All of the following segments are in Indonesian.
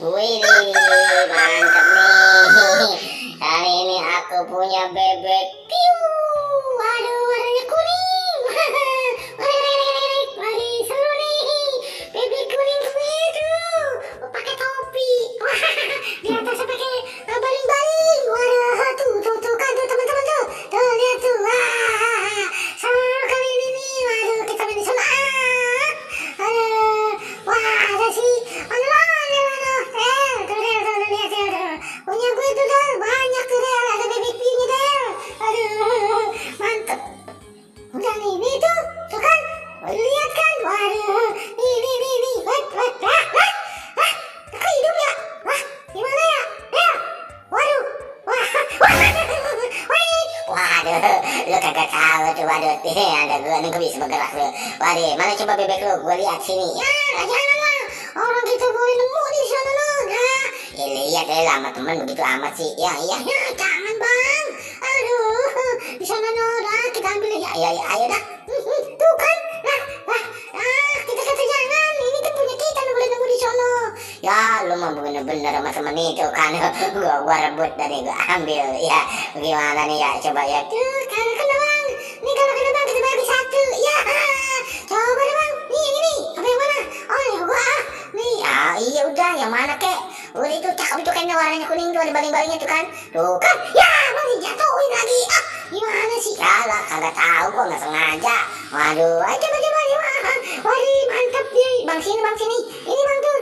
Wih, mantap nih. Kali ini aku punya bebek. Piu. Waduh, warnanya kuning. Wih, seru nih. Bebek kuning itu. Pakai topi. Di atasnya pakai baling-baling. Waduh, tuh kan tuh teman-teman tuh. Tuh lihat tuh. Wah, seru kali ini nih. Waduh, kita main di sana. Aduh, wah ada sih. Punya gue tuh Del, banyak tuh Del, ada bebek piunya Del. Aduh, mantep. Udah nih tuh kan, lihat kan, waduh, nih, wait, kok hidup ya? Wah, gimana ya? Del, waduh, waduh, lu kagak tahu tuh, waduh, ada gue nih, gue bisa bergerak lu. Waduh, mana coba bebek lu, gue lihat sini. Ya, jangan lah, orang kita boleh nemu di sana loh. Ya lihat deh sama temen begitu amat sih. Ya jangan bang. Aduh, di sana Nora kita ambil ya. Ayo dah. Tuh kan, kita kata jangan. Ini tuh punya kita, lu boleh nemu di sono. Ya lu mah bener-bener sama temen itu kan. Gua rebut dari gua ambil. Ya gimana nih ya, coba ya. Tuh kalau kena bang. Nih kalau kena bang kita bagi satu. Ya coba deh bang. Nih yang ini. Apa yang mana? Oh ya gua. Nih iya udah yang mana kek. Udah itu cakep itu kayaknya warnanya kuning tuh, ada baling-balingnya tuh kan. Tuh kan, ya masih jatuhin lagi. Gimana sih? Kalah, kagak tahu gua nggak sengaja. Waduh, ayo coba gimana? Waduh, mantap nih. Bang sini. Ini bang tuh.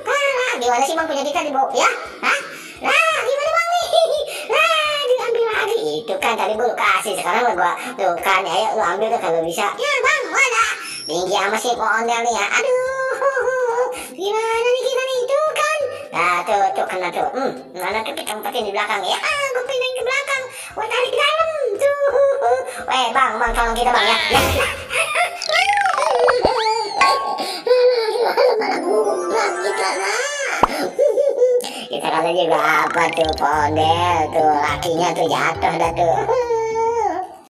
Kalah. Gimana sih bang punya kita di bawah ya? Hah? Lah, gimana bang nih? Lah, diambil lagi. Itu kan tadi gua kasih, sekarang gua tuh kan, ayo lu ambil tuh kalau bisa. Ya bang, mana? Tinggi sama si ondel nih ya. Aduh, gimana nih kita nih? Tuh kan. Nah tuh kena tuh. Mana tuh kita umpatin di belakang ya. Gue pindahin ke belakang. Gue tarik ke dalam tuh. Bang tolong kita bang ya. Malah bumbang kita lah. Kita kata juga apa tuh Pondel tuh, lakinya tuh jatuh dah tuh.